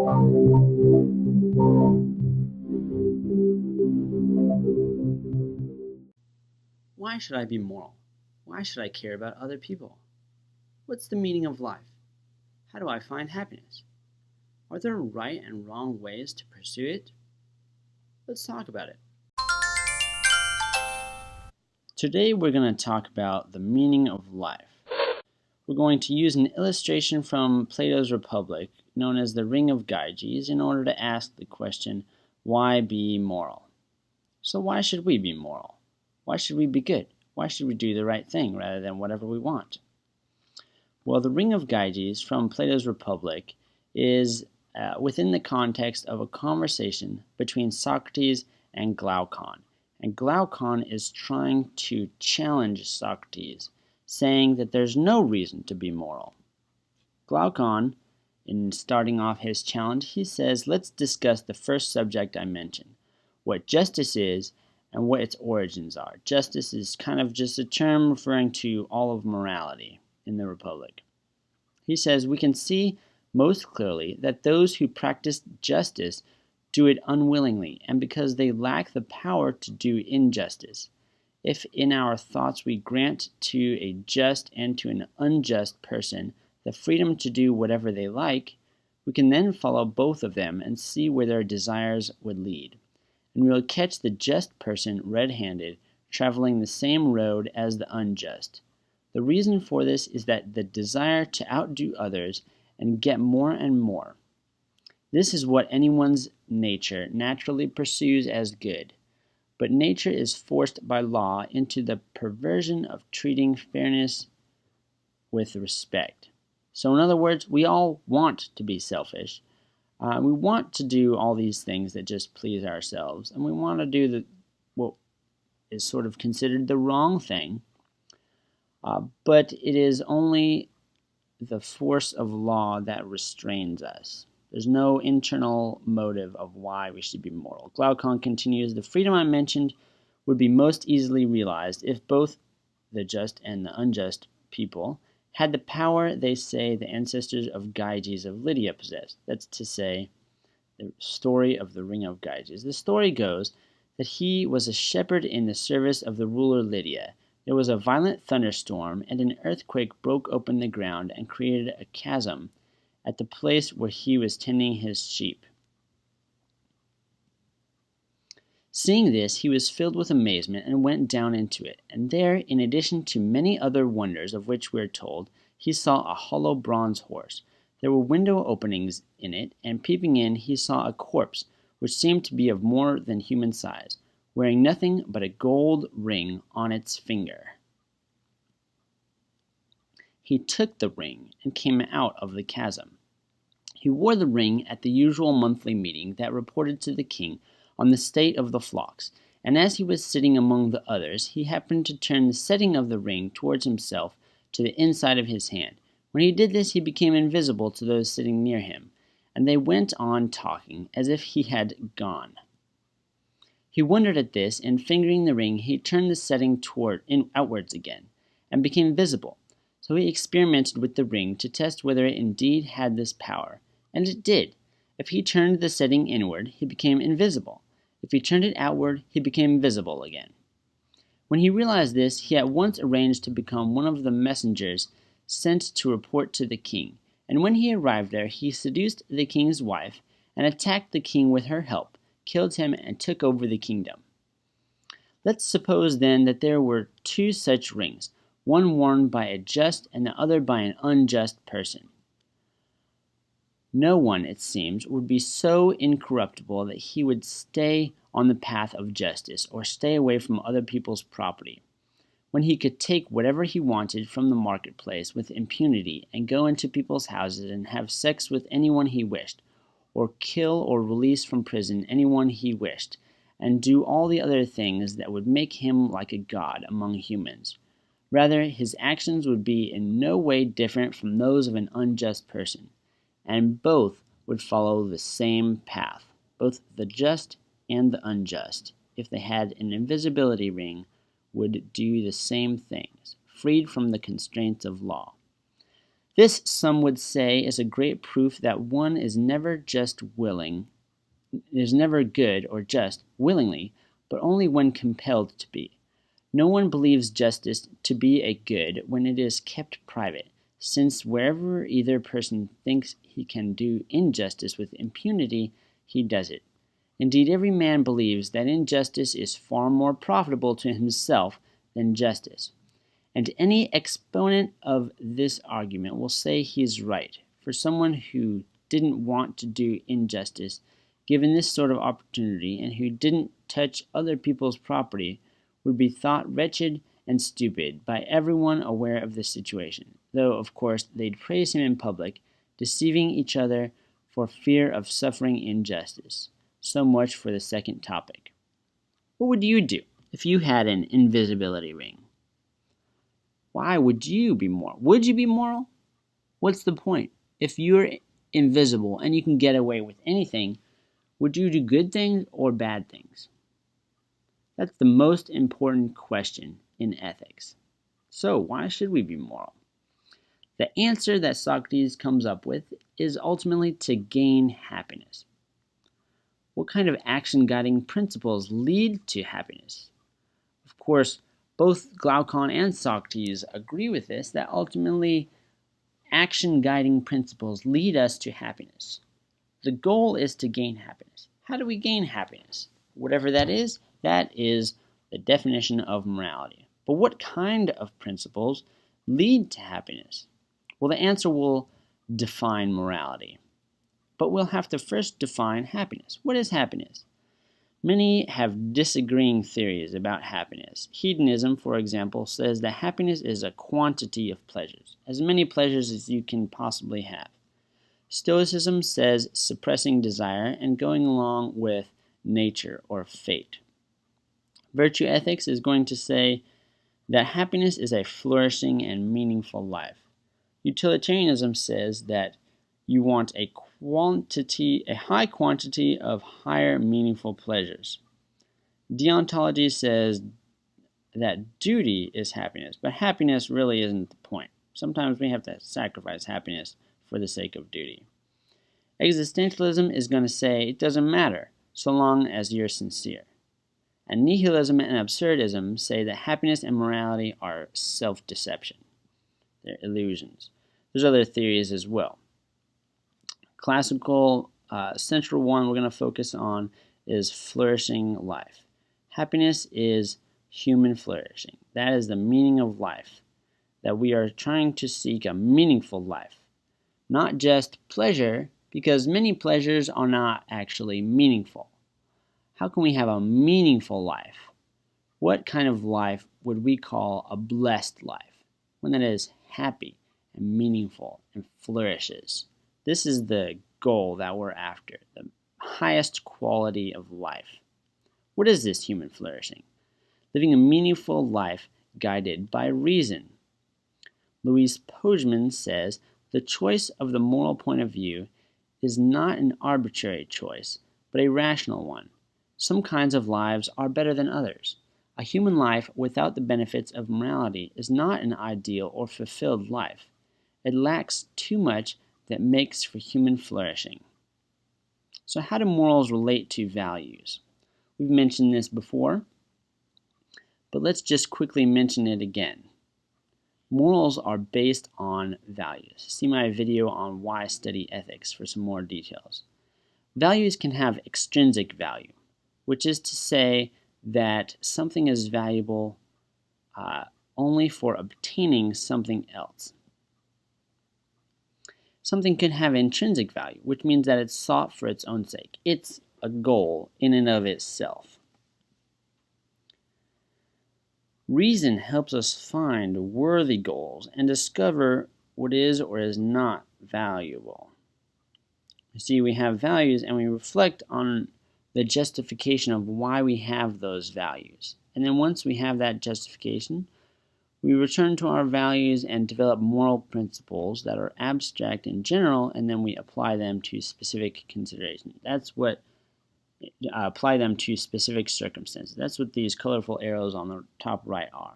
Why should I be moral? Why should I care about other people? What's the meaning of life? How do I find happiness? Are there right and wrong ways to pursue it? Let's talk about it. Today we're going to talk about the meaning of life. We're going to use an illustration from Plato's Republic, known as the Ring of Gyges, in order to ask the question, why be moral? So why should we be moral? Why should we be good? Why should we do the right thing rather than whatever we want? Well, the Ring of Gyges from Plato's Republic is within the context of a conversation between Socrates and Glaucon. And Glaucon is trying to challenge Socrates, saying that there's no reason to be moral. Glaucon, in starting off his challenge, he says, let's discuss the first subject I mentioned, what justice is and what its origins are. Justice is kind of just a term referring to all of morality in the Republic. He says, we can see most clearly that those who practice justice do it unwillingly and because they lack the power to do injustice. If in our thoughts we grant to a just and to an unjust person the freedom to do whatever they like, we can then follow both of them and see where their desires would lead. And we will catch the just person red-handed, traveling the same road as the unjust. The reason for this is that the desire to outdo others and get more and more. This is what anyone's nature naturally pursues as good, but nature is forced by law into the perversion of treating fairness with respect. So in other words, we all want to be selfish. We want to do all these things that just please ourselves, and we want to do what is sort of considered the wrong thing, but it is only the force of law that restrains us. There's no internal motive of why we should be moral. Glaucon continues, the freedom I mentioned would be most easily realized if both the just and the unjust people had the power they say the ancestors of Gyges of Lydia possessed. That's to say, the story of the Ring of Gyges. The story goes that he was a shepherd in the service of the ruler Lydia. There was a violent thunderstorm, and an earthquake broke open the ground and created a chasm at the place where he was tending his sheep. Seeing this, he was filled with amazement and went down into it. And there, in addition to many other wonders of which we are told, he saw a hollow bronze horse. There were window openings in it, and peeping in, he saw a corpse, which seemed to be of more than human size, wearing nothing but a gold ring on its finger. He took the ring and came out of the chasm. He wore the ring at the usual monthly meeting that reported to the king on the state of the flocks, and as he was sitting among the others, he happened to turn the setting of the ring towards himself to the inside of his hand. When he did this, he became invisible to those sitting near him, and they went on talking as if he had gone. He wondered at this, and fingering the ring, he turned the setting outwards again, and became visible. So he experimented with the ring to test whether it indeed had this power, and it did. If he turned the setting inward, he became invisible. If he turned it outward, he became visible again. When he realized this, he at once arranged to become one of the messengers sent to report to the king. And when he arrived there, he seduced the king's wife and attacked the king with her help, killed him, and took over the kingdom. Let's suppose then that there were two such rings, one worn by a just and the other by an unjust person. No one, it seems, would be so incorruptible that he would stay on the path of justice or stay away from other people's property, when he could take whatever he wanted from the marketplace with impunity and go into people's houses and have sex with anyone he wished, or kill or release from prison anyone he wished, and do all the other things that would make him like a god among humans. Rather, his actions would be in no way different from those of an unjust person, and both would follow the same path, both the just and the unjust, if they had an invisibility ring, would do the same things, freed from the constraints of law. This, some would say, is a great proof that one is never good or just willingly, but only when compelled to be. No one believes justice to be a good when it is kept private, since wherever either person thinks he can do injustice with impunity, he does it. Indeed, every man believes that injustice is far more profitable to himself than justice. And any exponent of this argument will say he is right, for someone who didn't want to do injustice, given this sort of opportunity, and who didn't touch other people's property, would be thought wretched and stupid by everyone aware of the situation, though, of course, they'd praise him in public, deceiving each other for fear of suffering injustice. So much for the second topic. What would you do if you had an invisibility ring? Why would you be moral? Would you be moral? What's the point? If you're invisible and you can get away with anything, would you do good things or bad things? That's the most important question in ethics. So, why should we be moral? The answer that Socrates comes up with is ultimately to gain happiness. What kind of action-guiding principles lead to happiness? Of course, both Glaucon and Socrates agree with this, that ultimately action-guiding principles lead us to happiness. The goal is to gain happiness. How do we gain happiness? Whatever that is the definition of morality. But what kind of principles lead to happiness? Well, the answer will define morality. But we'll have to first define happiness. What is happiness? Many have disagreeing theories about happiness. Hedonism, for example, says that happiness is a quantity of pleasures, as many pleasures as you can possibly have. Stoicism says suppressing desire and going along with nature or fate. Virtue ethics is going to say that happiness is a flourishing and meaningful life. Utilitarianism says that you want a high quantity of higher meaningful pleasures. Deontology says that duty is happiness, but happiness really isn't the point. Sometimes we have to sacrifice happiness for the sake of duty. Existentialism is going to say it doesn't matter so long as you're sincere. And nihilism and absurdism say that happiness and morality are self-deception. They're illusions. There's other theories as well. Classical central one we're going to focus on is flourishing life. Happiness is human flourishing. That is the meaning of life, that we are trying to seek a meaningful life, not just pleasure, because many pleasures are not actually meaningful. How can we have a meaningful life? What kind of life would we call a blessed life? One that is happy and meaningful and flourishes. This is the goal that we're after, the highest quality of life. What is this human flourishing? Living a meaningful life guided by reason. Louise Pojman says, the choice of the moral point of view is not an arbitrary choice, but a rational one. Some kinds of lives are better than others. A human life without the benefits of morality is not an ideal or fulfilled life. It lacks too much that makes for human flourishing. So how do morals relate to values? We've mentioned this before, but let's just quickly mention it again. Morals are based on values. See my video on why study ethics for some more details. Values can have extrinsic value, which is to say that something is valuable only for obtaining something else. Something can have intrinsic value, which means that it's sought for its own sake. It's a goal in and of itself. Reason helps us find worthy goals and discover what is or is not valuable. You see, we have values and we reflect on the justification of why we have those values. And then once we have that justification, we return to our values and develop moral principles that are abstract in general, and then we apply them to specific considerations. That's what apply them to specific circumstances. That's what these colorful arrows on the top right are.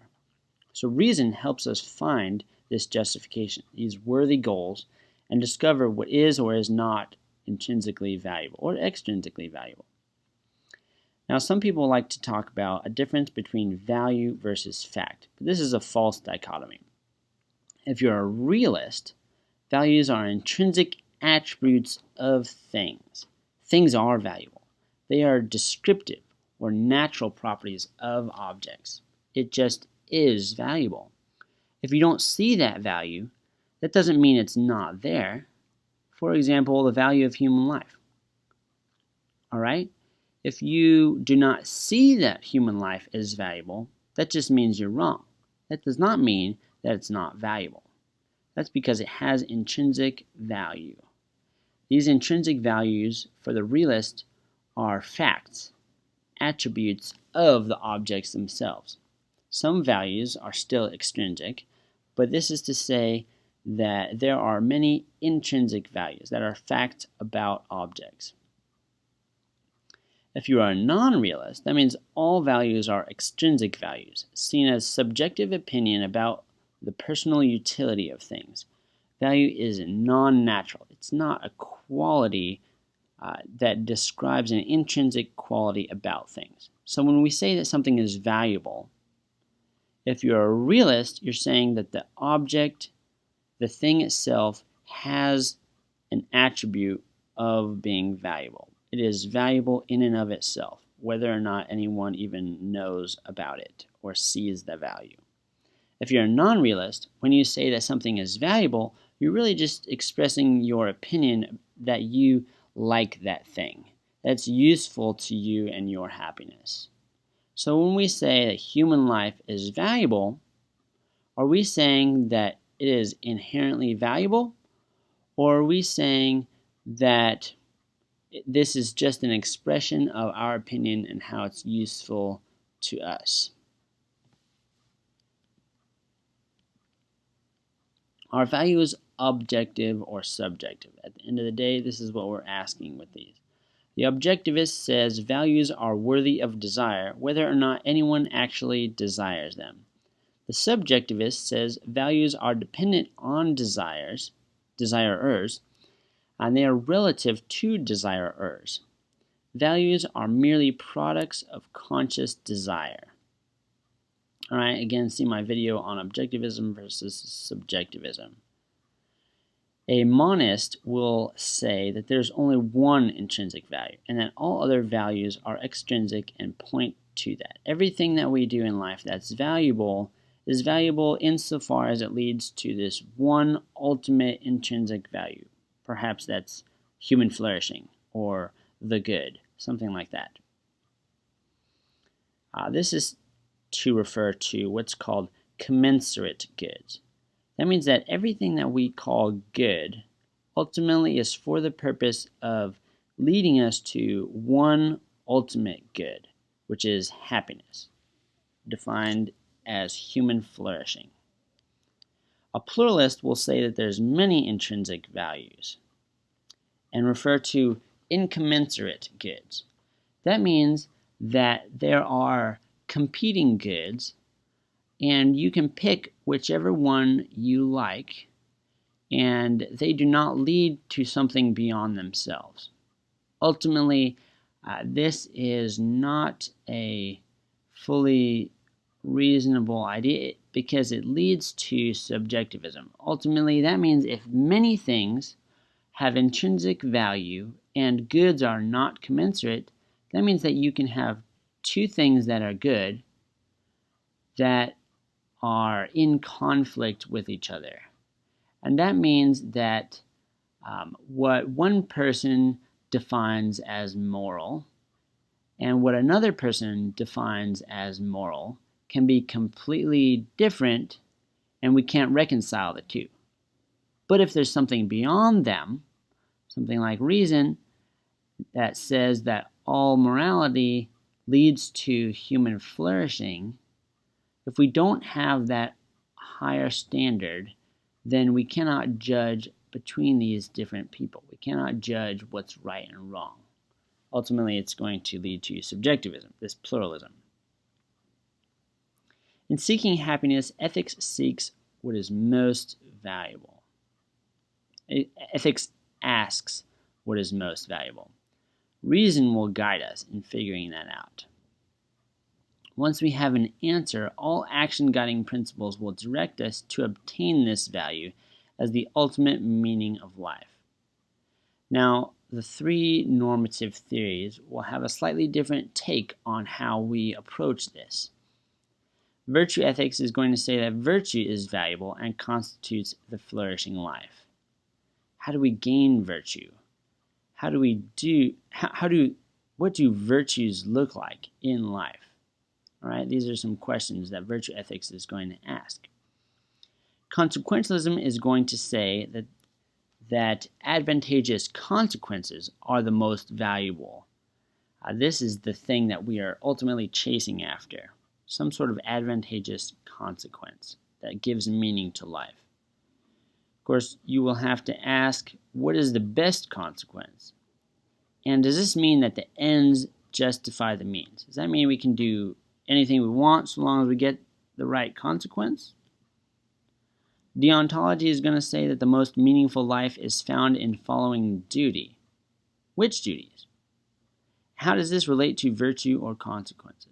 So reason helps us find this justification, these worthy goals, and discover what is or is not intrinsically valuable or extrinsically valuable. Now, some people like to talk about a difference between value versus fact, but this is a false dichotomy. If you're a realist, values are intrinsic attributes of things. Things are valuable. They are descriptive or natural properties of objects. It just is valuable. If you don't see that value, that doesn't mean it's not there. For example, the value of human life. All right? If you do not see that human life is valuable, that just means you're wrong. That does not mean that it's not valuable. That's because it has intrinsic value. These intrinsic values for the realist are facts, attributes of the objects themselves. Some values are still extrinsic, but this is to say that there are many intrinsic values that are facts about objects. If you are a non-realist, that means all values are extrinsic values, seen as subjective opinion about the personal utility of things. Value is non-natural. It's not a quality that describes an intrinsic quality about things. So when we say that something is valuable, if you're a realist, you're saying that the object, the thing itself, has an attribute of being valuable. It is valuable in and of itself, whether or not anyone even knows about it or sees the value. If you're a non-realist, when you say that something is valuable, you're really just expressing your opinion that you like that thing, that's useful to you and your happiness. So when we say that human life is valuable, are we saying that it is inherently valuable, or are we saying that this is just an expression of our opinion and how it's useful to us? Are values objective or subjective? At the end of the day, this is what we're asking with these. The objectivist says values are worthy of desire, whether or not anyone actually desires them. The subjectivist says values are dependent on desirers, and they are relative to desirers. Values are merely products of conscious desire. All right, again, see my video on objectivism versus subjectivism. A monist will say that there's only one intrinsic value and that all other values are extrinsic and point to that. Everything that we do in life that's valuable is valuable insofar as it leads to this one ultimate intrinsic value. Perhaps that's human flourishing or the good, something like that. This is to refer to what's called commensurate goods. That means that everything that we call good ultimately is for the purpose of leading us to one ultimate good, which is happiness, defined as human flourishing. A pluralist will say that there's many intrinsic values and refer to incommensurate goods. That means that there are competing goods and you can pick whichever one you like, and they do not lead to something beyond themselves. Ultimately, this is not a fully reasonable idea because it leads to subjectivism. Ultimately, that means if many things have intrinsic value and goods are not commensurate, that means that you can have two things that are good that are in conflict with each other. And that means that what one person defines as moral and what another person defines as moral can be completely different, and we can't reconcile the two. But if there's something beyond them, something like reason, that says that all morality leads to human flourishing, if we don't have that higher standard, then we cannot judge between these different people. We cannot judge what's right and wrong. Ultimately, it's going to lead to subjectivism, this pluralism. In seeking happiness, ethics seeks what is most valuable. Ethics asks what is most valuable. Reason will guide us in figuring that out. Once we have an answer, all action guiding principles will direct us to obtain this value as the ultimate meaning of life. Now, the three normative theories will have a slightly different take on how we approach this. Virtue ethics is going to say that virtue is valuable and constitutes the flourishing life. How do we gain virtue? What do virtues look like in life? All right, these are some questions that virtue ethics is going to ask. Consequentialism is going to say that advantageous consequences are the most valuable. This is the thing that we are ultimately chasing after, some sort of advantageous consequence that gives meaning to life. Of course, you will have to ask, what is the best consequence? And does this mean that the ends justify the means? Does that mean we can do anything we want so long as we get the right consequence? Deontology is going to say that the most meaningful life is found in following duty. Which duties? How does this relate to virtue or consequences?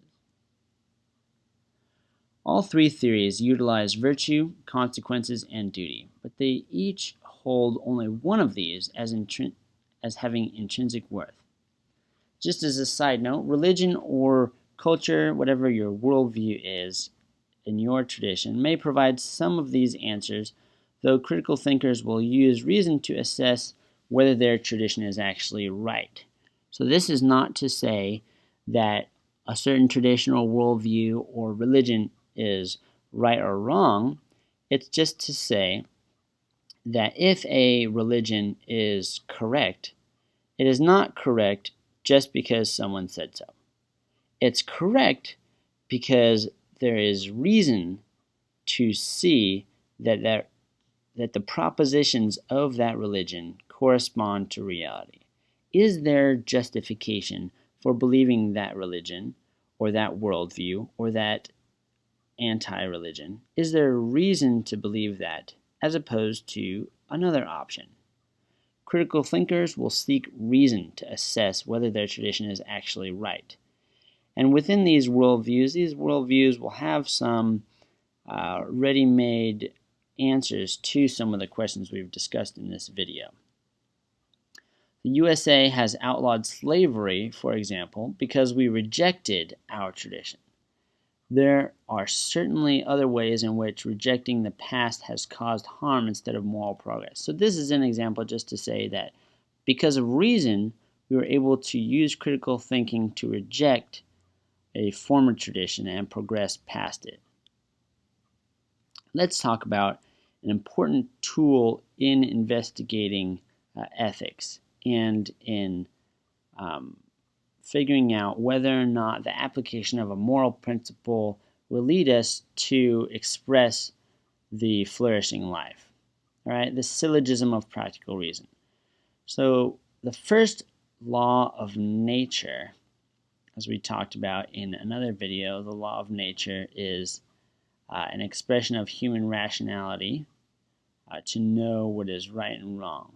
All three theories utilize virtue, consequences, and duty, but they each hold only one of these as having intrinsic worth. Just as a side note, religion or culture, whatever your worldview is in your tradition, may provide some of these answers, though critical thinkers will use reason to assess whether their tradition is actually right. So this is not to say that a certain traditional worldview or religion is right or wrong. It's just to say that if a religion is correct, it is not correct just because someone said so. It's correct because there is reason to see that the propositions of that religion correspond to reality. Is there justification for believing that religion or that worldview or that anti-religion? Is there reason to believe that as opposed to another option? Critical thinkers will seek reason to assess whether their tradition is actually right. And within these worldviews will have some ready-made answers to some of the questions we've discussed in this video. The USA has outlawed slavery, for example, because we rejected our tradition. There are certainly other ways in which rejecting the past has caused harm instead of moral progress. So this is an example just to say that because of reason, we were able to use critical thinking to reject a former tradition and progress past it. Let's talk about an important tool in investigating ethics and in figuring out whether or not the application of a moral principle will lead us to express the flourishing life. All right, the syllogism of practical reason. So the first law of nature, as we talked about in another video, the law of nature is an expression of human rationality to know what is right and wrong.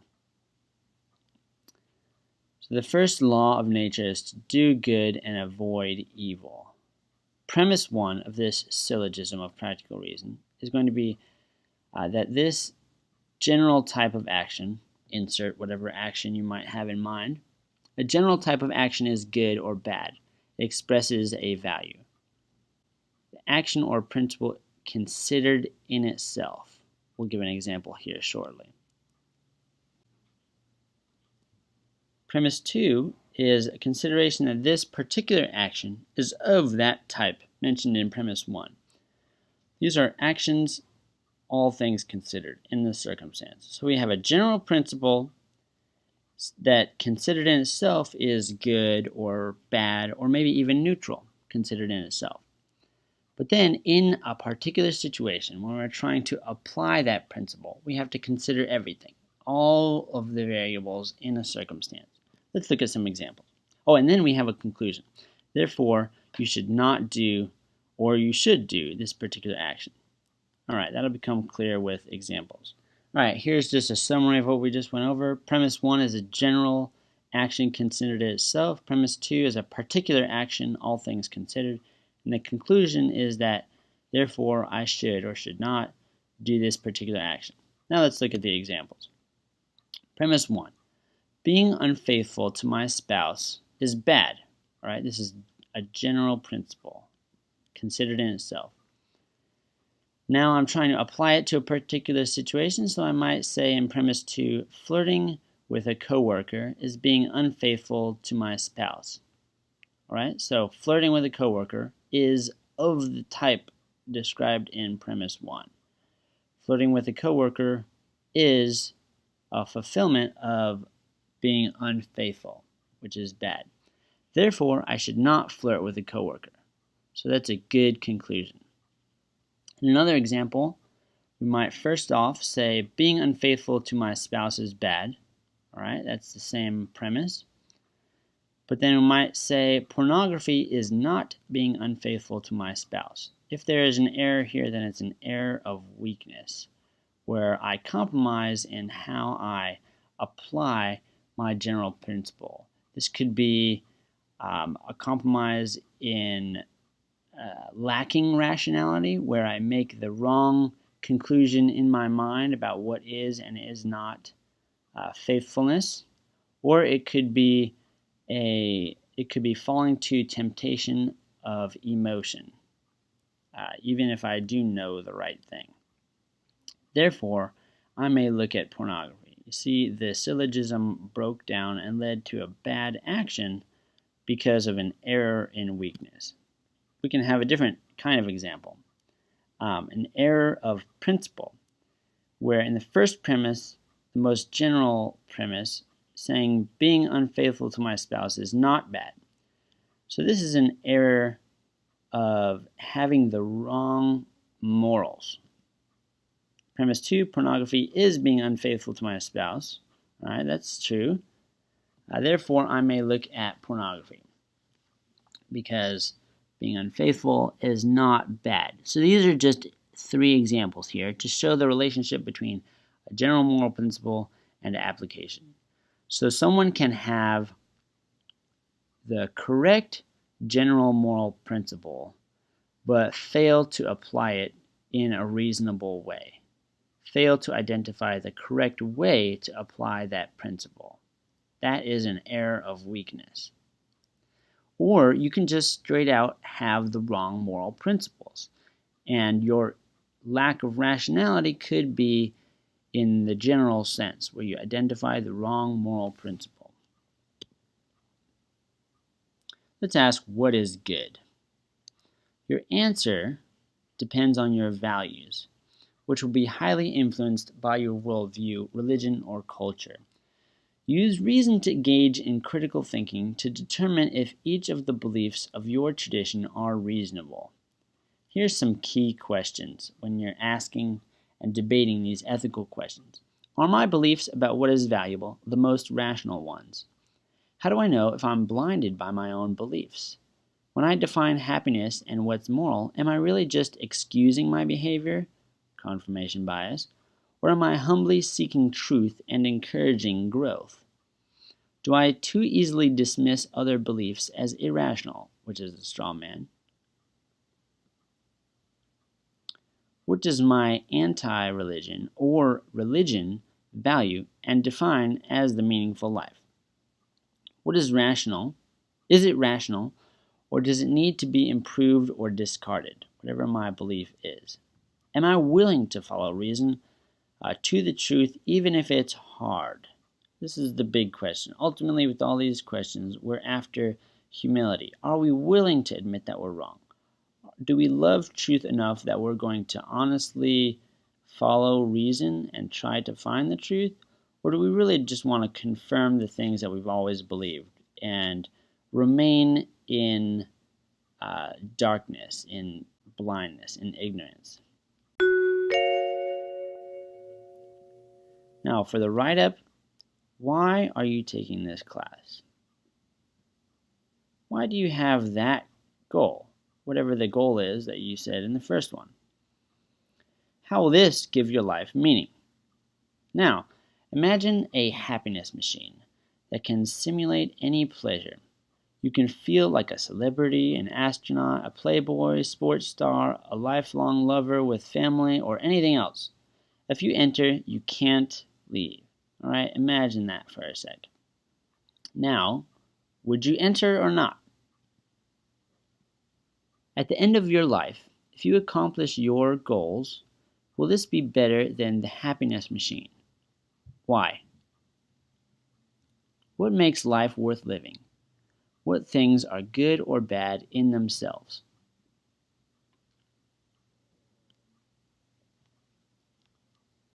So the first law of nature is to do good and avoid evil. Premise one of this syllogism of practical reason is going to be that this general type of action, insert whatever action you might have in mind, a general type of action is good or bad. It expresses a value. The action or principle considered in itself. We'll give an example here shortly. Premise 2 is a consideration that this particular action is of that type mentioned in premise 1. These are actions, all things considered in this circumstance. So we have a general principle that considered in itself is good or bad or maybe even neutral, considered in itself. But then in a particular situation, when we're trying to apply that principle, we have to consider everything, all of the variables in a circumstance. Let's look at some examples. Oh, and then we have a conclusion. Therefore, you should not do or you should do this particular action. All right, that'll become clear with examples. All right, here's just a summary of what we just went over. Premise 1 is a general action considered itself. Premise 2 is a particular action, all things considered. And the conclusion is that, therefore, I should or should not do this particular action. Now let's look at the examples. Premise 1. Being unfaithful to my spouse is bad. All right, this is a general principle considered in itself. Now I'm trying to apply it to a particular situation, so I might say in premise 2, flirting with a coworker is being unfaithful to my spouse. All right, so flirting with a coworker is of the type described in premise 1. Flirting with a coworker is a fulfillment of being unfaithful, which is bad. Therefore, I should not flirt with a coworker. So that's a good conclusion. In another example, we might first off say being unfaithful to my spouse is bad. All right, that's the same premise. But then we might say pornography is not being unfaithful to my spouse. If there is an error here, then it's an error of weakness, where I compromise in how I apply my general principle. This could be a compromise in lacking rationality, where I make the wrong conclusion in my mind about what is and is not faithfulness, or it could be falling to temptation of emotion, even if I do know the right thing. Therefore, I may look at pornography. You see, the syllogism broke down and led to a bad action because of an error in weakness. We can have a different kind of example, an error of principle, where in the first premise, the most general premise, saying being unfaithful to my spouse is not bad. So this is an error of having the wrong morals. Premise 2, pornography is being unfaithful to my spouse. All right, that's true. Therefore, I may look at pornography because being unfaithful is not bad. So these are just 3 examples here to show the relationship between a general moral principle and application. So someone can have the correct general moral principle, but fail to apply it in a reasonable way. Fail to identify the correct way to apply that principle. That is an error of weakness. Or you can just straight out have the wrong moral principles. And your lack of rationality could be in the general sense, where you identify the wrong moral principle. Let's ask, what is good? Your answer depends on your values, which will be highly influenced by your worldview, religion, or culture. Use reason to engage in critical thinking to determine if each of the beliefs of your tradition are reasonable. Here's some key questions when you're asking and debating these ethical questions. Are my beliefs about what is valuable the most rational ones? How do I know if I'm blinded by my own beliefs? When I define happiness and what's moral, am I really just excusing my behavior, confirmation bias, or am I humbly seeking truth and encouraging growth? Do I too easily dismiss other beliefs as irrational, which is the straw man? What does my anti-religion or religion value and define as the meaningful life? What is rational? Is it rational, or does it need to be improved or discarded, whatever my belief is? Am I willing to follow reason to the truth, even if it's hard? This is the big question. Ultimately, with all these questions, we're after humility. Are we willing to admit that we're wrong? Do we love truth enough that we're going to honestly follow reason and try to find the truth? Or do we really just want to confirm the things that we've always believed and remain in darkness, in blindness, in ignorance? Now, for the write-up, why are you taking this class? Why do you have that goal, whatever the goal is that you said in the first one? How will this give your life meaning? Now, imagine a happiness machine that can simulate any pleasure. You can feel like a celebrity, an astronaut, a playboy, sports star, a lifelong lover with family, or anything else. If you enter, you can't leave. All right, imagine that for a sec. Now, would you enter or not? At the end of your life, if you accomplish your goals, will this be better than the happiness machine? Why? What makes life worth living? What things are good or bad in themselves?